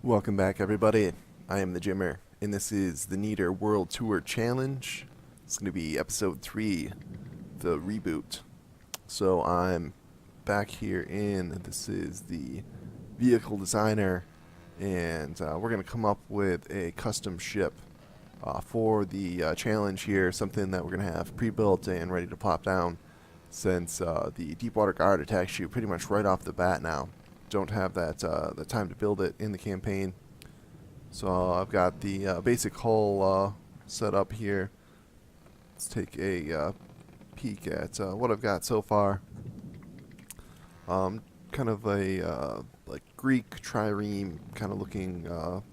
Welcome back, everybody. I am the Jimmer, and this is the Neater World Tour Challenge. It's going to be episode 3, the reboot. So I'm back here this is the vehicle designer, and we're going to come up with a custom ship for the challenge here, something that we're going to have pre-built and ready to plop down, since the Deepwater Guard attacks you pretty much right off the bat now. Don't have that the time to build it in the campaign. So I've got the basic hull set up here. Let's take a peek at what I've got so far. Kind of a like Greek trireme kind of looking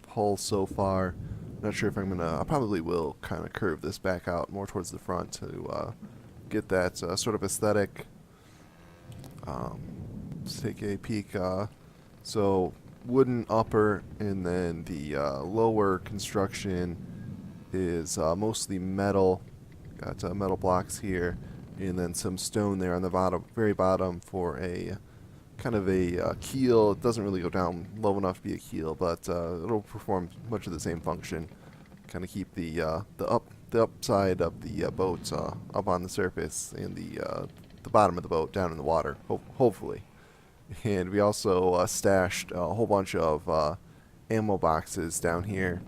hull so far. Not sure if I probably will kind of curve this back out more towards the front to get that sort of aesthetic. Let's take a peek. So wooden upper, and then the lower construction is mostly metal. Got metal blocks here, and then some stone there on the bottom, very bottom, for a kind of a keel. It doesn't really go down low enough to be a keel, but it'll perform much of the same function. Kind of keep the upside of the boat up on the surface, and the bottom of the boat down in the water, hopefully. And we also stashed a whole bunch of ammo boxes down here.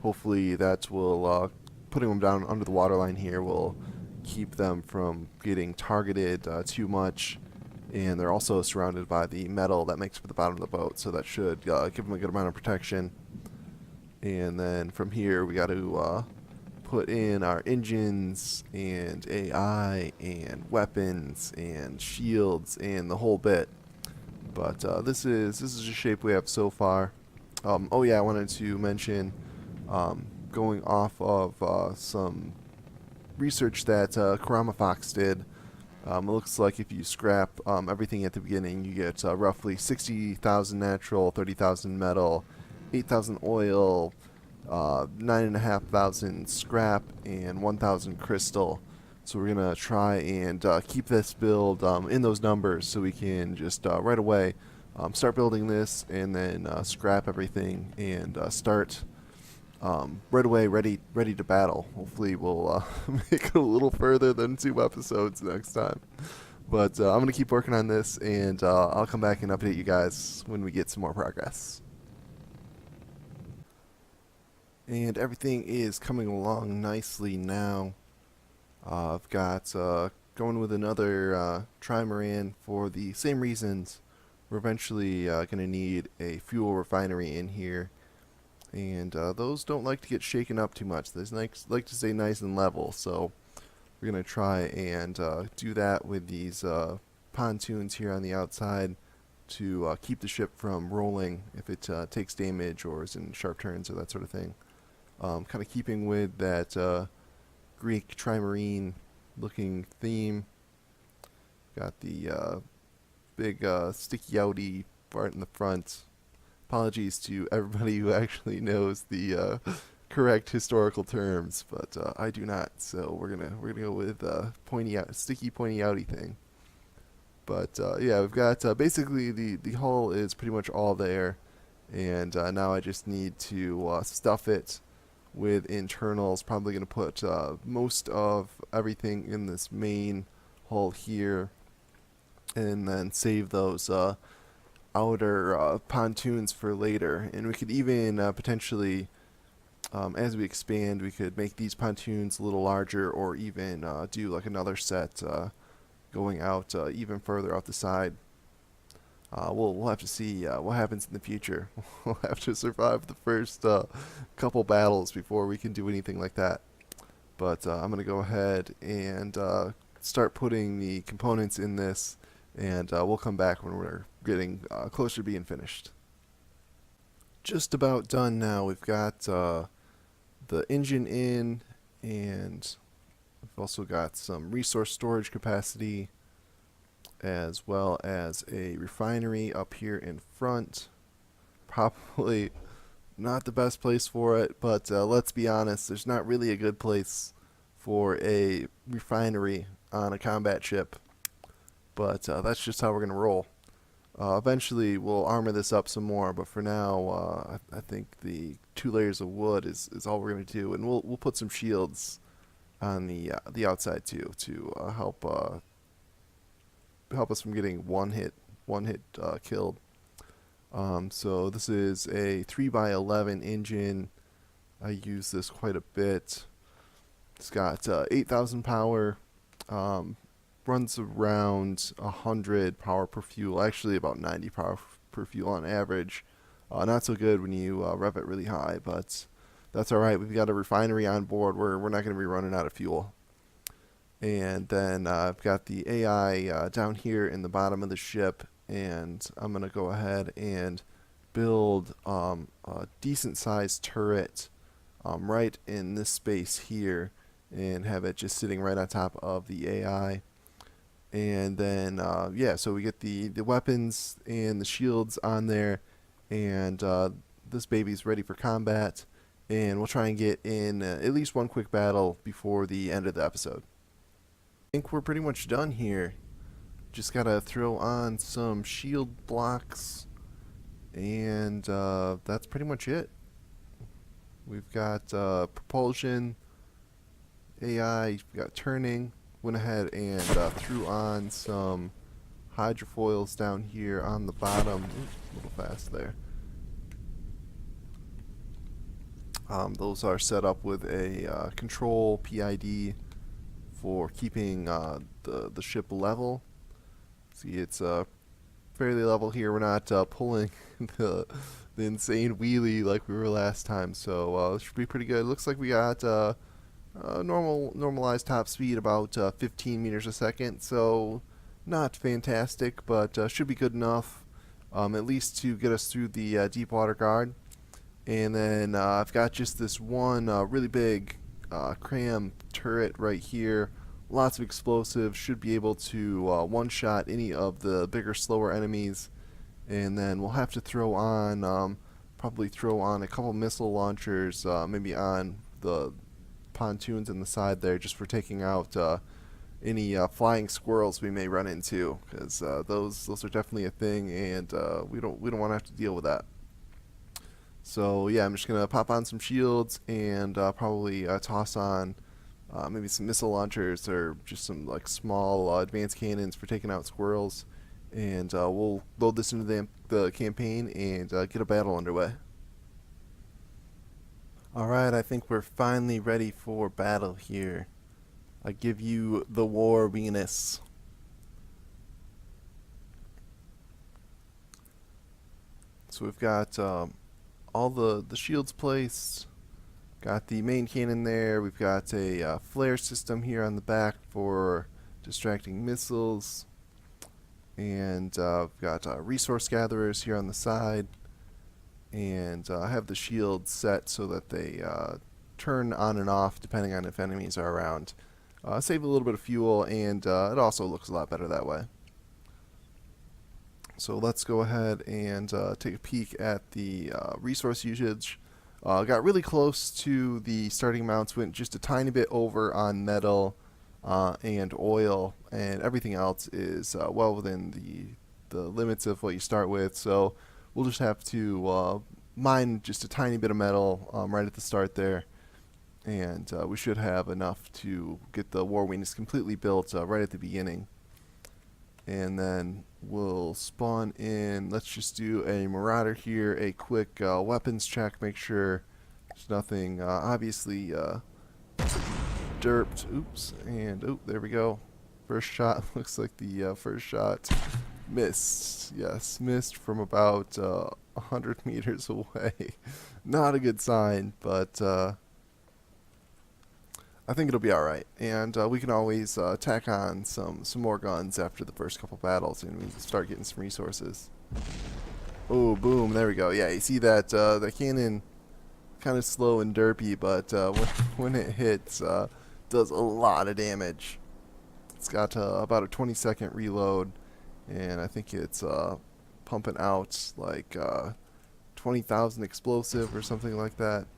Hopefully that will, putting them down under the waterline here will keep them from getting targeted too much. And they're also surrounded by the metal that makes for the bottom of the boat, so that should give them a good amount of protection. And then from here we got to put in our engines and AI and weapons and shields and the whole bit. But this is the shape we have so far. Oh yeah, I wanted to mention, going off of some research that Karama Fox did. It looks like if you scrap everything at the beginning, you get roughly 60,000 natural, 30,000 metal, 8,000 oil, 9,500 scrap, and 1,000 crystal. So we're going to try and keep this build in those numbers, so we can just right away start building this, and then scrap everything and start right away ready to battle. Hopefully we'll make it a little further than 2 episodes next time. But I'm going to keep working on this, and I'll come back and update you guys when we get some more progress. And everything is coming along nicely now. I've got going with another trimaran for the same reasons. We're eventually going to need a fuel refinery in here, and those don't like to get shaken up too much. They like to stay nice and level, so we're going to try and do that with these pontoons here on the outside to keep the ship from rolling if it takes damage or is in sharp turns or that sort of thing. Kind of keeping with that Greek trimarine looking theme. Got the big sticky outy part in the front. Apologies to everybody who actually knows the correct historical terms, but I do not. So we're gonna go with sticky pointy outy thing. But yeah, we've got basically the hull is pretty much all there, and now I just need to stuff it with internals. Probably going to put most of everything in this main hull here, and then save those outer pontoons for later. And we could even potentially, as we expand, we could make these pontoons a little larger, or even do like another set going out even further out the side. We'll have to see what happens in the future. We'll have to survive the first couple battles before we can do anything like that. But I'm going to go ahead and start putting the components in this, and we'll come back when we're getting closer to being finished. Just about done now. We've got the engine in, and we've also got some resource storage capacity, as well as a refinery up here in front. Probably not the best place for it, but let's be honest, there's not really a good place for a refinery on a combat ship. But that's just how we're going to roll. Eventually, we'll armor this up some more, but for now, I think the 2 layers of wood is all we're gonna do, and we'll put some shields on the outside too to help us from getting one hit killed. So this is a 3x11 engine. I use this quite a bit. It's got 8,000 power. Runs around 100 power per fuel. Actually, about 90 power per fuel on average. Not so good when you rev it really high, but that's all right. We've got a refinery on board. We're not going to be running out of fuel. And then I've got the AI down here in the bottom of the ship, and I'm going to go ahead and build a decent sized turret right in this space here and have it just sitting right on top of the AI. And then, yeah, so we get the weapons and the shields on there, and this baby's ready for combat. And we'll try and get in at least one quick battle before the end of the episode. I think we're pretty much done here. Just gotta throw on some shield blocks, and that's pretty much it. We've got propulsion, AI, we've got turning. Went ahead and threw on some hydrofoils down here on the bottom. Oops, a little fast there. Those are set up with a control PID for keeping the ship level. See, it's fairly level here. We're not pulling the insane wheelie like we were last time, so it should be pretty good. Looks like we got normalized top speed about 15 meters a second, so not fantastic, but should be good enough, at least to get us through the deep water guard. And then I've got just this one really big cram turret right here. Lots of explosives, should be able to one-shot any of the bigger, slower enemies. And then we'll have to throw on, probably throw on a couple missile launchers, maybe on the pontoons in the side there, just for taking out any flying squirrels we may run into, because those are definitely a thing, and we don't want to have to deal with that. So yeah, I'm just gonna pop on some shields and probably toss on maybe some missile launchers or just some like small advanced cannons for taking out squirrels, and we'll load this into the campaign and get a battle underway. Alright, I think we're finally ready for battle here. I give you the War Venus. So we've got all the shields placed. Got the main cannon there. We've got a flare system here on the back for distracting missiles. And we've got resource gatherers here on the side. And I have the shields set so that they turn on and off depending on if enemies are around. Save a little bit of fuel, and it also looks a lot better that way. So let's go ahead and take a peek at the resource usage. Got really close to the starting amounts, went just a tiny bit over on metal and oil, and everything else is well within the limits of what you start with. So we'll just have to mine just a tiny bit of metal right at the start there, and we should have enough to get the War Venus completely built right at the beginning. And then we'll spawn in, let's just do a Marauder here, a quick weapons check, make sure there's nothing obviously derped. Oops, and oh, there we go. First shot, looks like the first shot missed. Yes, missed from about 100 meters away. Not a good sign, but I think it'll be alright. And we can always tack on some more guns after the first couple battles, and we can start getting some resources. Oh, boom, there we go. Yeah, you see that the cannon kind of slow and derpy, but when it hits, does a lot of damage. It's got about a 20-second reload, and I think it's pumping out like 20,000 explosive or something like that.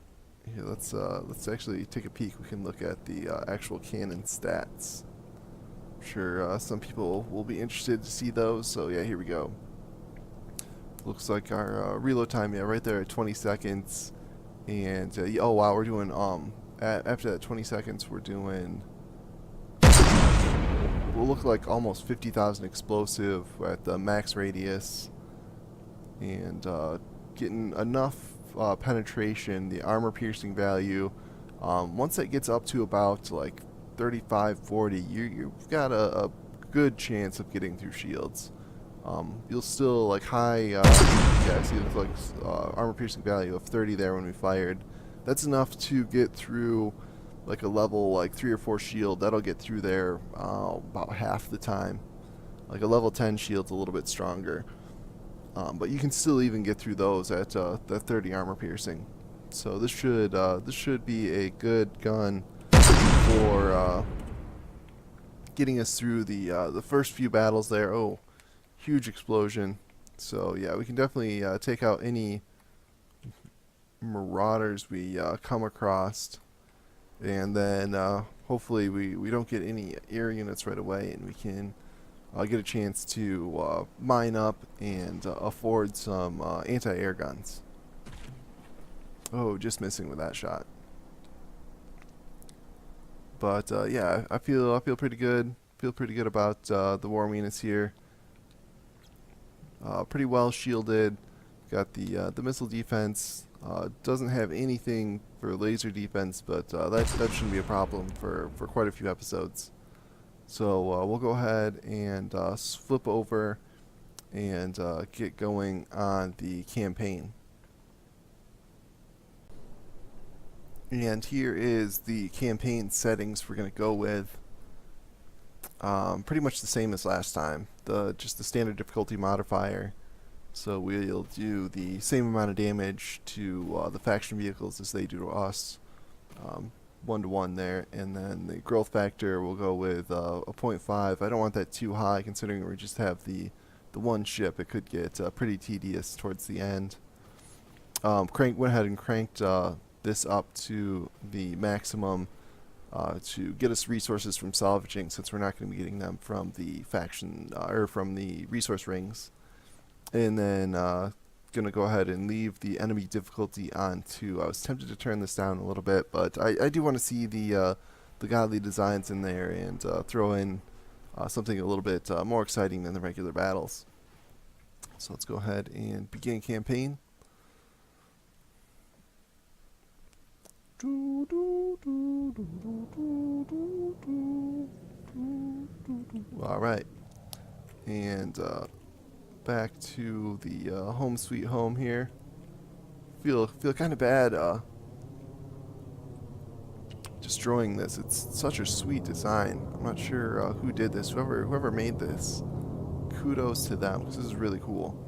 Here, let's actually take a peek. We can look at the actual cannon stats. I'm sure some people will be interested to see those. So yeah, here we go. Looks like our reload time, yeah, right there at 20 seconds. And oh wow, we're doing after that 20 seconds, we're doing will look like almost 50,000 explosive at the max radius, and getting enough penetration, the armor piercing value. Once that gets up to about like 35, 40, you've got a good chance of getting through shields. You'll still like high, yeah, I see it like armor piercing value of 30 there when we fired. That's enough to get through like a level like 3 or 4 shield. That'll get through there about half the time. Like a level 10 shield's a little bit stronger. But you can still even get through those at the 30 armor piercing. So this should be a good gun for getting us through the first few battles there. Oh, huge explosion. So yeah, we can definitely take out any marauders we come across, and then hopefully we don't get any air units right away, and we can get a chance to mine up and afford some anti-air guns. Oh, just missing with that shot. But yeah, I feel pretty good. Feel pretty good about the War Weenus here. Pretty well shielded. Got the missile defense. Doesn't have anything for laser defense, but that shouldn't be a problem for quite a few episodes. So we'll go ahead and flip over and get going on the campaign. And here is the campaign settings we're going to go with. Pretty much the same as last time. Just the standard difficulty modifier. So we'll do the same amount of damage to the faction vehicles as they do to us. 1-to-1 there. And then the growth factor we'll go with a 0.5. I don't want that too high considering we just have the one ship. It could get pretty tedious towards the end. Went ahead and cranked this up to the maximum to get us resources from salvaging, since we're not going to be getting them from the faction or from the resource rings. And then gonna go ahead and leave the enemy difficulty on 2. I was tempted to turn this down a little bit, but I do want to see the godly designs in there, and throw in something a little bit more exciting than the regular battles. So let's go ahead and begin campaign. Alright, and back to the home sweet home here. Feel kind of bad destroying this. It's such a sweet design. I'm not sure who did this. Whoever made this, kudos to them, because this is really cool.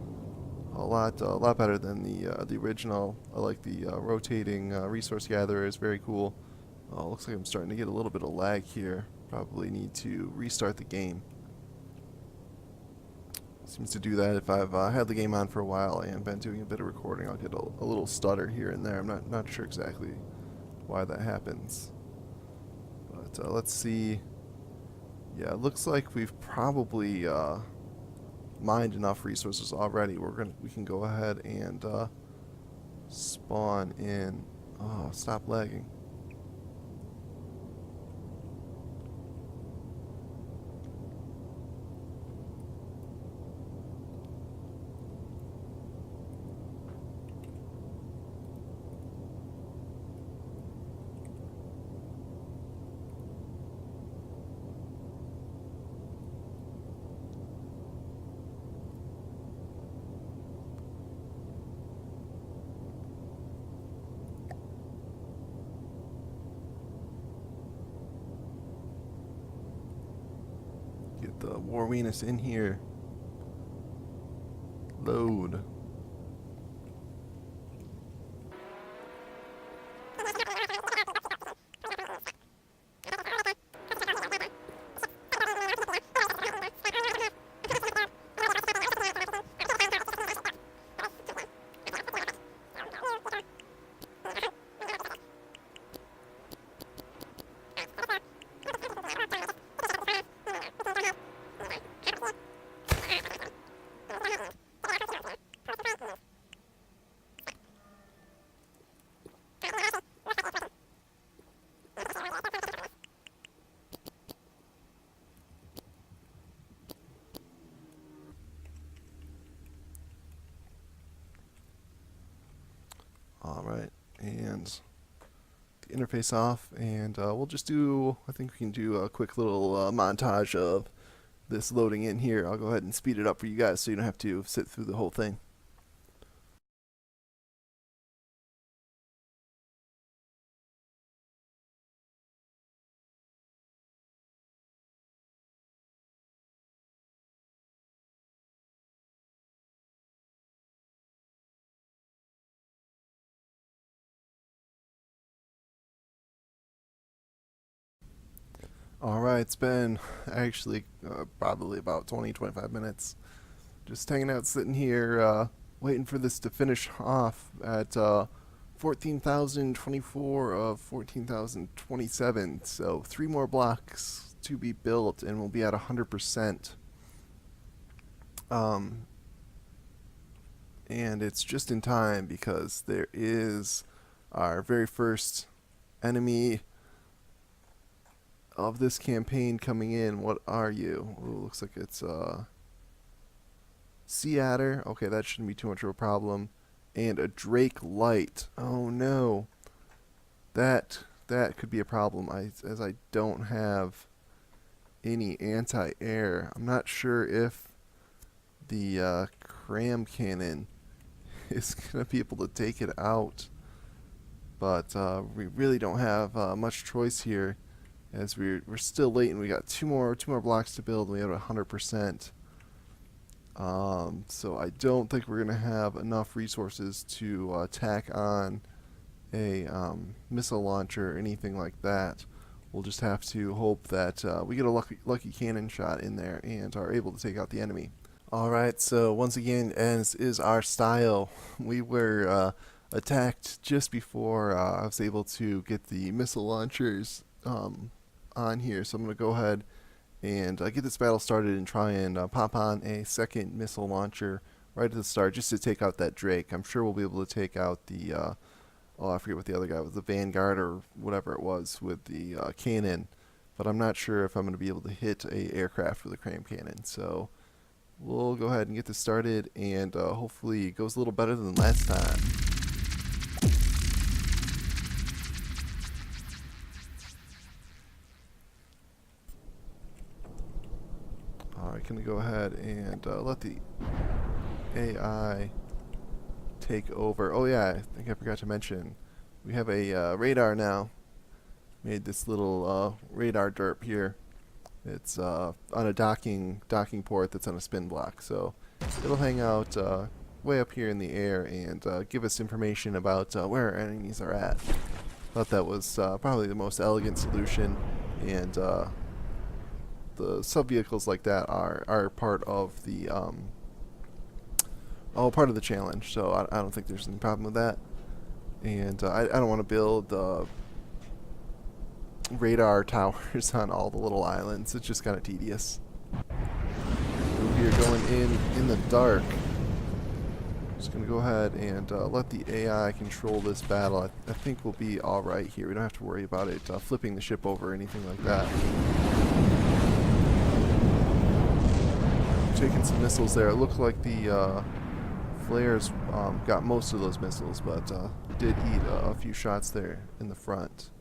A lot better than the original. I like the rotating resource gatherer. Is very cool. Looks like I'm starting to get a little bit of lag here. Probably need to restart the game. Seems to do that if I've had the game on for a while and been doing a bit of recording. I'll get a little stutter here and there. I'm not sure exactly why that happens. But let's see. Yeah, it looks like we've probably mined enough resources already. We can go ahead and spawn in. Oh, stop lagging. Get the War Weenus in here. Load. Alright, and the interface off, and we'll just do, I think we can do a quick little montage of this loading in here. I'll go ahead and speed it up for you guys so you don't have to sit through the whole thing. Alright, it's been actually probably about 20-25 minutes. Just hanging out, sitting here, waiting for this to finish off at 14,024 of 14,027. So 3 more blocks to be built, and we'll be at 100%. And it's just in time because there is our very first enemy of this campaign coming in. What are you? Ooh, looks like it's Sea Adder. Okay, that shouldn't be too much of a problem. And a Drake Light. Oh no, that could be a problem. As I don't have any anti-air. I'm not sure if the cram cannon is gonna be able to take it out, but we really don't have much choice here, as we're still late and we got two more blocks to build and we have 100%. So I don't think we're gonna have enough resources to tack on a missile launcher or anything like that. We'll just have to hope that we get a lucky cannon shot in there and are able to take out the enemy. Alright, so once again, as is our style, we were attacked just before I was able to get the missile launchers on here. So I'm going to go ahead and get this battle started and try and pop on a second missile launcher right at the start just to take out that Drake. I'm sure we'll be able to take out the, oh, I forget what the other guy was, the Vanguard or whatever it was with the cannon. But I'm not sure if I'm going to be able to hit a aircraft with a cram cannon. So we'll go ahead and get this started, and hopefully it goes a little better than last time. Alright, gonna go ahead and let the AI take over. Oh yeah, I think I forgot to mention, we have a radar now. Made this little radar derp here. It's on a docking port that's on a spin block, so it'll hang out way up here in the air and give us information about where our enemies are at. Thought that was probably the most elegant solution, and the sub-vehicles like that are part of the part of the challenge, so I don't think there's any problem with that. And I don't want to build radar towers on all the little islands. It's just kind of tedious. We are going in the dark. Just gonna go ahead and let the AI control this battle. I think we'll be all right here. We don't have to worry about it flipping the ship over or anything like that. Taking some missiles there. It looked like the flares got most of those missiles, but did eat a few shots there in the front.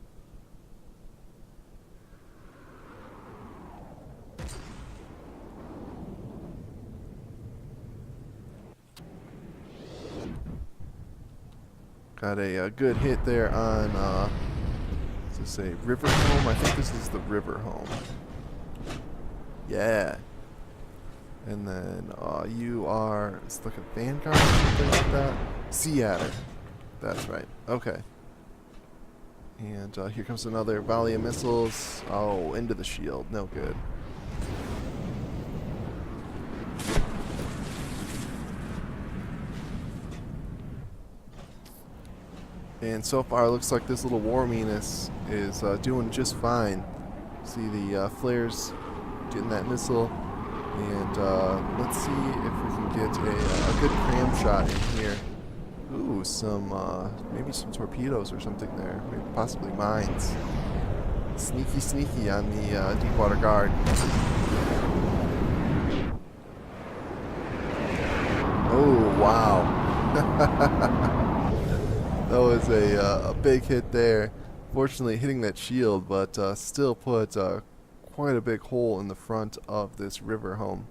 Got a good hit there on, let's just say, River Home. I think this is the River Home. Yeah. And then you are, it's like a Vanguard or something like that. Sea Adder. That's right. Okay. And here comes another volley of missiles. Oh, into the shield. No good. And so far, it looks like this little War Venus is doing just fine. See the flares getting that missile. And let's see if we can get a good cram shot in here. Ooh, maybe some torpedoes or something there. Maybe possibly mines. Sneaky, sneaky on the Deepwater Guard. Oh, wow. That was a big hit there. Fortunately, hitting that shield, but still put quite a big hole in the front of this river home.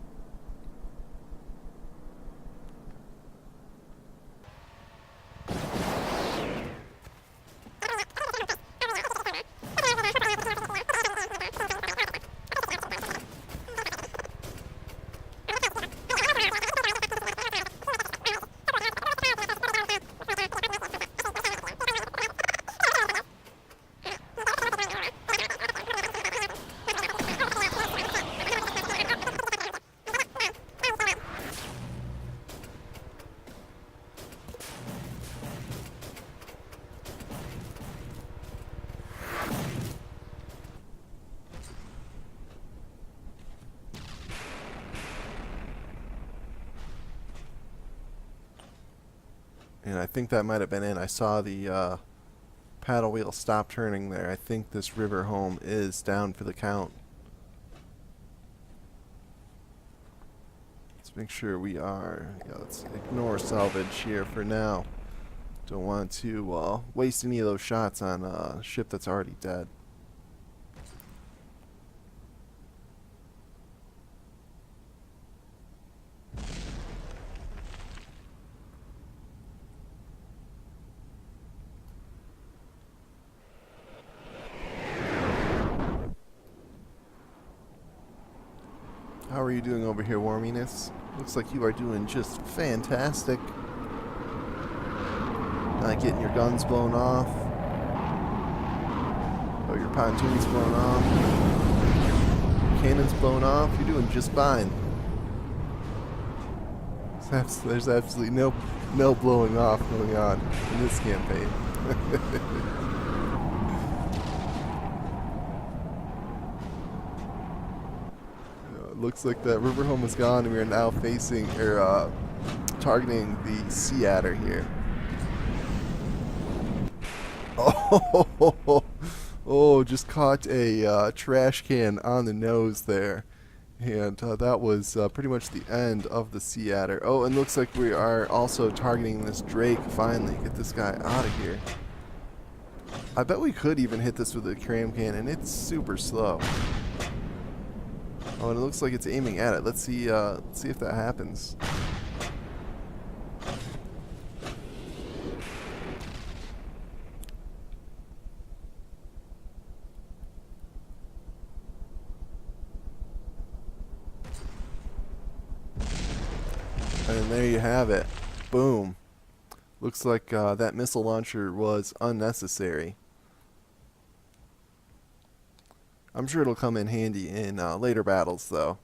And I think that might have been it. I saw the paddle wheel stop turning there. I think this river home is down for the count. Let's make sure we are. Yeah, let's ignore salvage here for now. Don't want to waste any of those shots on a ship that's already dead. How are you doing over here, Worminess? Looks like you are doing just fantastic. Not getting your guns blown off. Or your pontoons blown off. Your cannons blown off. You're doing just fine. There's absolutely no blowing off going on in this campaign. Looks like that river home is gone, and we are now facing or targeting the sea adder here. Oh, just caught a trash can on the nose there, and that was pretty much the end of the sea adder. Oh, and looks like we are also targeting this drake. Finally, get this guy out of here. I bet we could even hit this with a cram cannon. It's super slow. Oh, and it looks like it's aiming at it. Let's see if that happens. And there you have it. Boom. Looks like that missile launcher was unnecessary. I'm sure it'll come in handy in later battles, though,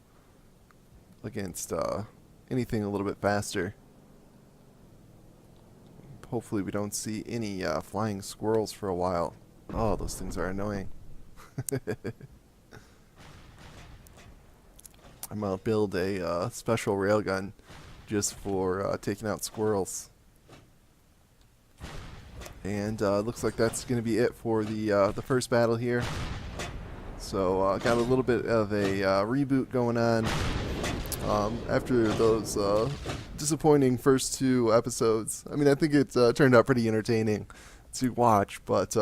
against anything a little bit faster. Hopefully we don't see any flying squirrels for a while. Oh, those things are annoying. I'm going to build a special railgun just for taking out squirrels. And looks like that's going to be it for the first battle here. So got a little bit of a reboot going on after those disappointing first two episodes. I mean, I think it turned out pretty entertaining to watch, but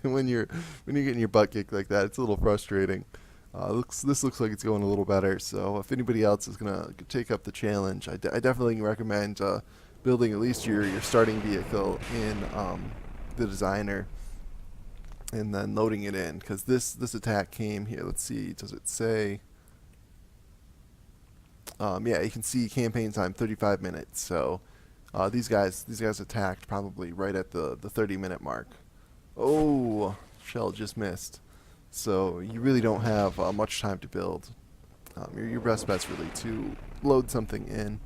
when you're getting your butt kicked like that, it's a little frustrating. This looks like it's going a little better. So if anybody else is gonna take up the challenge, I definitely recommend building at least your starting vehicle in the designer, and then loading it in, because this attack came here. Let's see, does it say? Yeah, you can see campaign time 35 minutes. So these guys attacked probably right at the 30-minute mark. Oh, shell just missed. So you really don't have much time to build. Your best bet's really to load something in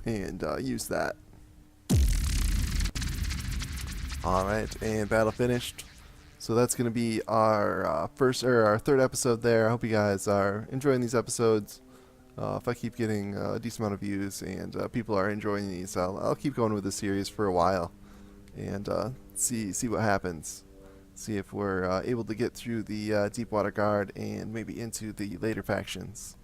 and use that. All right, and battle finished. So that's going to be our our third episode there. I hope you guys are enjoying these episodes. If I keep getting a decent amount of views and people are enjoying these, I'll keep going with this series for a while and see what happens. See if we're able to get through the Deepwater Guard and maybe into the later factions.